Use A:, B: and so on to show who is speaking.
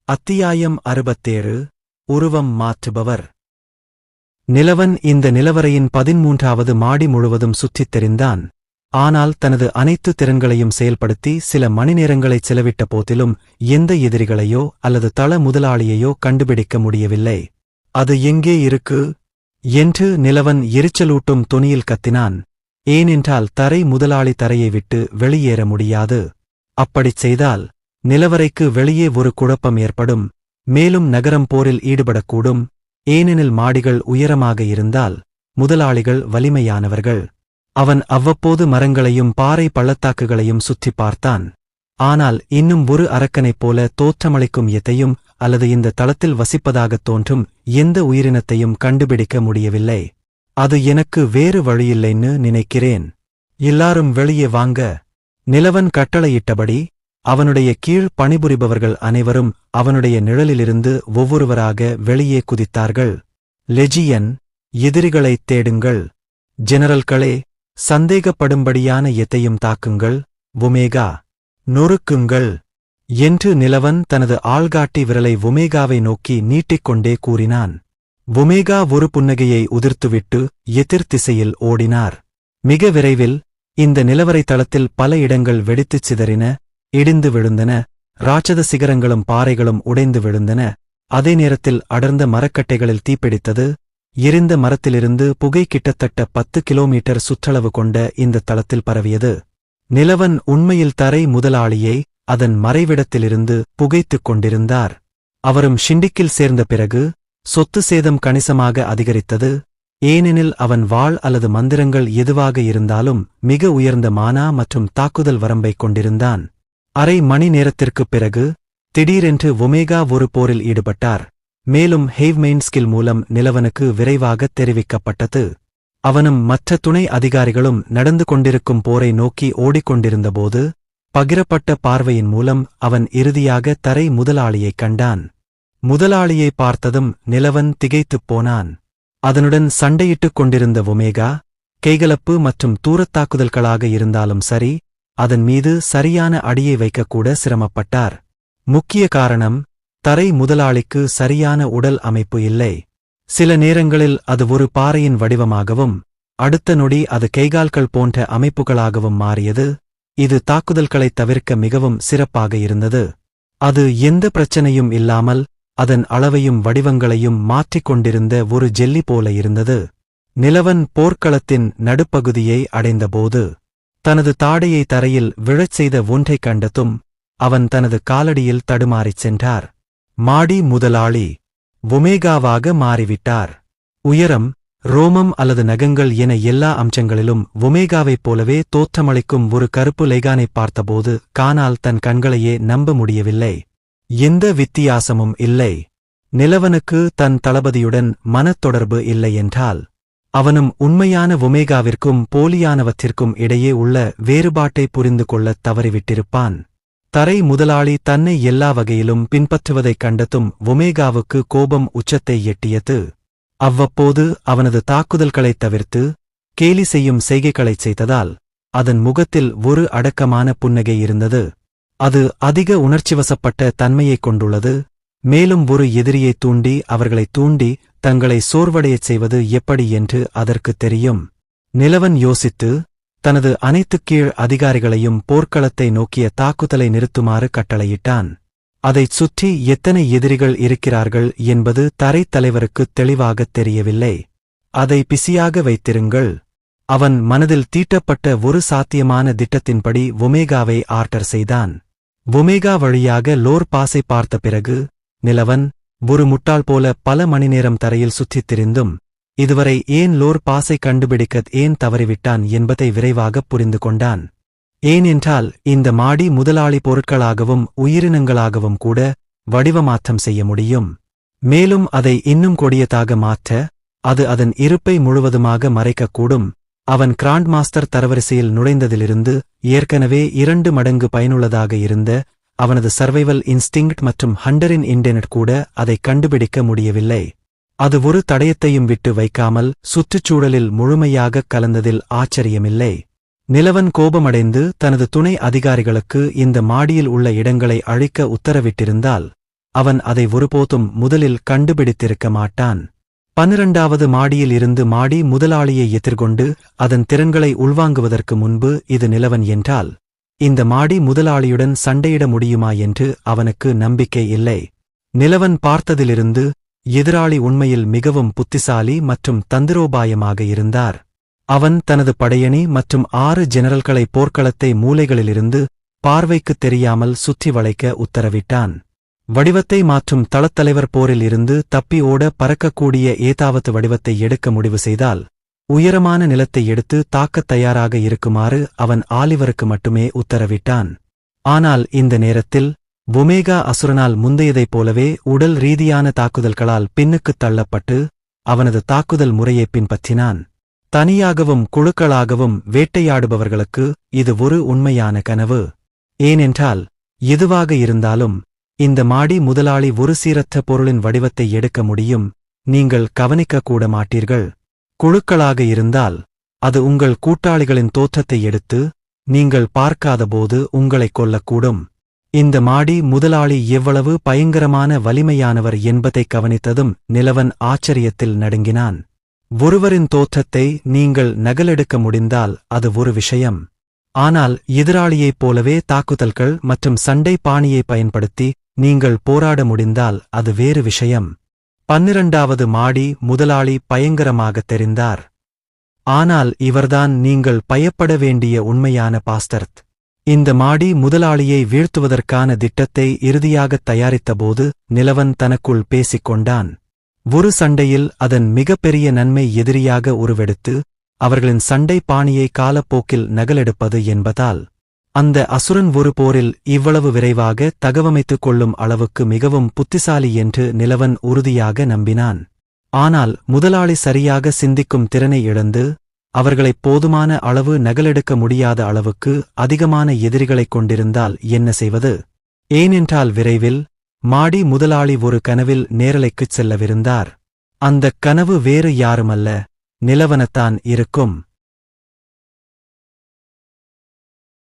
A: அத்தியாயம் 67 உருவம் மாற்றுபவர். நிலவன் இந்த நிலவரையின் 13வது மாடி முழுவதும் சுற்றித் தெரிந்தான். ஆனால் தனது அனைத்து திறன்களையும் செயல்படுத்தி சில மணிநேரங்களைச் செலவிட்ட போதிலும் எந்த எதிரிகளையோ அல்லது தள முதலாளியையோ கண்டுபிடிக்க முடியவில்லை. அது எங்கே இருக்கு என்று நிலவன் எரிச்சலூட்டும் தொனியில் கத்தினான். ஏனென்றால் தரை முதலாளி தரையை விட்டு வெளியேற முடியாது. அப்படிச் செய்தால் நிலவரைக்கு வெளியே ஒரு குழப்பம் ஏற்படும். மேலும் நகரம் போரில் ஈடுபடக்கூடும். ஏனெனில் மாடிகள் உயரமாக இருந்தால் முதலாளிகள் வலிமையானவர்கள். அவன் அவ்வப்போது மரங்களையும் பாறை பள்ளத்தாக்குகளையும் சுற்றிப் பார்த்தான். ஆனால் இன்னும் ஒரு அரக்கனைப் போல தோற்றமளிக்கும் எதையும் அல்லது இந்த தளத்தில் வசிப்பதாகத் தோன்றும் எந்த உயிரினத்தையும் கண்டுபிடிக்க முடியவில்லை. அது எனக்கு வேறு வழியில்லைன்னு நினைக்கிறேன். எல்லாரும் வெளியே வாங்க. நிலவன் கட்டளையிட்டபடி அவனுடைய கீழ் பணிபுரிபவர்கள் அனைவரும் அவனுடைய நிழலிலிருந்து ஒவ்வொருவராக வெளியே குதித்தார்கள். லெஜியன், எதிரிகளைத் தேடுங்கள். ஜெனரல்களே, சந்தேகப்படும்படியான எதையும் தாக்குங்கள். ஒமேகா, நொறுக்குங்கள் என்று நிலவன் தனது ஆள்காட்டி விரலை ஒமேகாவை நோக்கி நீட்டிக்கொண்டே கூறினான். ஒமேகா ஒரு புன்னகையை உதிர்த்துவிட்டு எதிர் திசையில் ஓடினார். மிக விரைவில் இந்த நிலவரை தளத்தில் பல இடங்கள் வெடித்துச் சிதறின, இடிந்து விழுந்தன. ராட்சத சிகரங்களும் பாறைகளும் உடைந்து விழுந்தன. அதே நேரத்தில் அடர்ந்த மரக்கட்டைகளில் தீப்பிடித்தது. எரிந்த மரத்திலிருந்து புகை கிட்டத்தட்ட 10 கிலோமீட்டர் சுற்றளவு கொண்ட இந்த தளத்தில் பரவியது. நிலவன் உண்மையில் தரை முதலாளியை அதன் மறைவிடத்திலிருந்து புகைத்துக் கொண்டிருந்தார். அவரும் ஷிண்டிக்கில் சேர்ந்த பிறகு சொத்து சேதம் கணிசமாக அதிகரித்தது. ஏனெனில் அவன் வாள் அல்லது மந்திரங்கள் எதுவாக இருந்தாலும் மிக உயர்ந்த மானா மற்றும் தாக்குதல் வரம்பைக் கொண்டிருந்தான். அரை மணி நேரத்திற்குப் பிறகு திடீரென்று ஒமேகா ஒரு போரில் ஈடுபட்டார். மேலும் ஹெய்வ்மெயின் ஸ்கில் மூலம் நிலவனுக்கு விரைவாகத் தெரிவிக்கப்பட்டது. அவனும் மற்ற துணை அதிகாரிகளும் நடந்து கொண்டிருக்கும் போரை நோக்கி ஓடிக்கொண்டிருந்தபோது பகிரப்பட்ட பார்வையின் மூலம் அவன் இறுதியாக தரை முதலாளியைக் கண்டான். முதலாளியை பார்த்ததும் நிலவன் திகைத்துப் போனான். அதனுடன் சண்டையிட்டுக் கொண்டிருந்த ஒமேகா கைகலப்பு மற்றும் தூரத்தாக்குதல்களாக இருந்தாலும் சரி, அதன் மீது சரியான அடியை வைக்கக்கூட சிரமப்பட்டார். முக்கிய காரணம், தரை முதலாளிக்கு சரியான உடல் அமைப்பு இல்லை. சில நேரங்களில் அது ஒரு பாறையின் வடிவமாகவும் அடுத்த நொடி அது கைகால்கள் போன்ற அமைப்புகளாகவும் மாறியது. இது தாக்குதல்களைத் தவிர்க்க மிகவும் சிறப்பாக இருந்தது. அது எந்த பிரச்சனையும் இல்லாமல் அதன் அளவையும் வடிவங்களையும் மாற்றிக் கொண்டிருந்த ஒரு ஜெல்லி போல இருந்தது. நிலவன் போர்க்களத்தின் நடுப்பகுதியை அடைந்தபோது தனது தாடையை தரையில் விழச் செய்த ஒன்றைக் கண்டதும் அவன் தனது காலடியில் தடுமாறிச் சென்றார். மாடி முதலாளி ஒமேகாவாக மாறிவிட்டார். உயரம், ரோமம் அல்லது நகங்கள் என எல்லா அம்சங்களிலும் ஒமேகாவைப் போலவே தோற்றமளிக்கும் ஒரு கருப்பு லைகானைப் பார்த்தபோது கானால் தன் கண்களையே நம்ப முடியவில்லை. எந்த வித்தியாசமும் இல்லை. நிலவனுக்கு தன் தளபதியுடன் மனத்தொடர்பு இல்லை என்றால் அவனும் உண்மையான ஒமேகாவிற்கும் போலியானவற்றிற்கும் இடையே உள்ள வேறுபாட்டை புரிந்து கொள்ளத் தவறிவிட்டிருப்பான். தரை முதலாளி தன்னை எல்லா வகையிலும் பின்பற்றுவதைக் கண்டதும் ஒமேகாவுக்கு கோபம் உச்சத்தை எட்டியது. அவ்வப்போது அவனது தாக்குதல்களைத் தவிர்த்து கேலி செய்யும் செய்கைகளைச் செய்ததால் அதன் முகத்தில் ஒரு அடக்கமான புன்னகை இருந்தது. அது அதிக உணர்ச்சிவசப்பட்ட தன்மையைக் கொண்டுள்ளது. மேலும் ஒரு எதிரியைத் தூண்டி அவர்களைத் தூண்டி தங்களை சோர்வடையச் செய்வது எப்படி என்று அதற்குத் தெரியும். நிலவன் யோசித்து தனது அனைத்துக் கீழ் அதிகாரிகளையும் போர்க்களத்தை நோக்கிய தாக்குதலை நிறுத்துமாறு கட்டளையிட்டான். அதைச் சுற்றி எத்தனை எதிரிகள் இருக்கிறார்கள் என்பது தரைத் தலைவருக்குத் தெளிவாகத் தெரியவில்லை. அதை பிஸியாக வைத்திருங்கள். அவன் மனதில் தீட்டப்பட்ட ஒரு சாத்தியமான திட்டத்தின்படி ஒமேகாவை ஆர்டர் செய்தான். ஒமேகா வழியாக லோர் பாஸை பார்த்த பிறகு நிலவன் ஒரு முட்டாள் போல பல மணிநேரம் தரையில் சுற்றித் திரிந்தும் இதுவரை ஏன் லோர் பாஸை கண்டுபிடிக்க ஏன் தவறிவிட்டான் என்பதை விரைவாகப் புரிந்து கொண்டான். ஏனென்றால் இந்த மாடி முதலாளி பொருட்களாகவும் உயிரினங்களாகவும் கூட வடிவமாற்றம் செய்ய முடியும். மேலும் அதை இன்னும் கொடியதாக மாற்ற அது அதன் இருப்பை முழுவதுமாக மறைக்கக்கூடும். அவன் கிராண்ட் மாஸ்டர் தரவரிசையில் நுழைந்ததிலிருந்து ஏற்கனவே 2 மடங்கு பயனுள்ளதாக இருந்த அவனது சர்வைவல் இன்ஸ்டிங்க்ட் மற்றும் ஹண்டரின் இன்டெனட் கூட அதை கண்டுபிடிக்க முடியவில்லை. அது ஒரு தடயத்தையும் விட்டு வைக்காமல் சுற்றுச்சூழலில் முழுமையாகக் கலந்ததில் ஆச்சரியமில்லை. நிலவன் கோபமடைந்து தனது துணை அதிகாரிகளுக்கு இந்த மாடியில் உள்ள இடங்களை அழிக்க உத்தரவிட்டிருந்தால் அவன் அதை ஒருபோதும் முதலில் கண்டுபிடித்திருக்க மாட்டான். 12வது மாடியில் இருந்து மாடி முதலாளியை எதிர்கொண்டு அதன் திறன்களை உள்வாங்குவதற்கு முன்பு இது நிலவன் என்றால் இந்த மாடி முதலாளியுடன் சண்டையிட முடியுமா என்று அவனுக்கு நம்பிக்கை இல்லை. நிலவன் பார்த்ததிலிருந்து எதிராளி உண்மையில் மிகவும் புத்திசாலி மற்றும் தந்திரோபாயமாக இருந்தார். அவன் தனது படையணி மற்றும் 6 ஜெனரல்களை போர்க்களத்தை மூலைகளிலிருந்து பார்வைக்குத் தெரியாமல் சுற்றி வளைக்க உத்தரவிட்டான். வடிவத்தை மாற்றும் தளத்தலைவர் போரில் இருந்து தப்பி ஓட பறக்கக்கூடிய ஏதாவது வடிவத்தை எடுக்க முடிவு செய்தால் உயரமான நிலத்தை எடுத்து தாக்கத் தயாராக இருக்குமாறு அவன் ஆலிவருக்கு மட்டுமே உத்தரவிட்டான். ஆனால் இந்த நேரத்தில் ஒமேகா அசுரனால் முந்தையதைப் போலவே உடல் ரீதியான தாக்குதல்களால் பின்னுக்குத் தள்ளப்பட்டு அவனது தாக்குதல் முறையை பின்பற்றினான். தனியாகவும் குழுக்களாகவும் வேட்டையாடுபவர்களுக்கு இது ஒரு உண்மையான கனவு. ஏனென்றால் எதுவாக இருந்தாலும் இந்த மாடி முதலாளி ஒரு சீரற்ற பொருளின் வடிவத்தை எடுக்க முடியும், நீங்கள் கவனிக்கக்கூட மாட்டீர்கள். குழுக்களாக இருந்தால் அது உங்கள் கூட்டாளிகளின் தோற்றத்தை எடுத்து நீங்கள் பார்க்காதபோது உங்களைக் கொல்லக்கூடும். இந்த மாடி முதலாளி எவ்வளவு பயங்கரமான வலிமையானவர் என்பதை கவனித்ததும் நிலவன் ஆச்சரியத்தில் நடுங்கினான். ஒருவரின் தோற்றத்தை நீங்கள் நகலெடுக்க முடிந்தால் அது ஒரு விஷயம். ஆனால் எதிராளியைப் போலவே தாக்குதல்கள் மற்றும் சண்டை பாணியை பயன்படுத்தி நீங்கள் போராட முடிந்தால் அது வேறு விஷயம். 12வது மாடி முதலாளி பயங்கரமாகத் தெரிந்தார். ஆனால் இவர்தான் நீங்கள் பயப்பட வேண்டிய உண்மையான பாஸ்டர்த். இந்த மாடி முதலாளியை வீழ்த்துவதற்கான திட்டத்தை இறுதியாகத் தயாரித்தபோது நிலவன் தனக்குள் பேசிக்கொண்டான். ஒரு சண்டையில் அதன் மிகப்பெரிய நன்மை எதிரியாக உருவெடுத்து அவர்களின் சண்டை பாணியை காலப்போக்கில் நகலெடுப்பது என்பதால் அந்த அசுரன் ஒரு போரில் இவ்வளவு விரைவாக தகவமைத்துக் கொள்ளும் அளவுக்கு மிகவும் புத்திசாலி என்று நிலவன் உறுதியாக நம்பினான். ஆனால் முதலாளி சரியாக சிந்திக்கும் திறனை இழந்து அவர்களைப் போதுமான அளவு நகலெடுக்க முடியாத அளவுக்கு அதிகமான எதிரிகளைக் கொண்டிருந்தால் என்ன செய்வது? ஏனென்றால் விரைவில் மாடி முதலாளி ஒரு கனவில் நேரலைக்குச் செல்லவிருந்தார். அந்தக் கனவு வேறு யாருமல்ல, நிலவனத்தான் இருக்கும்.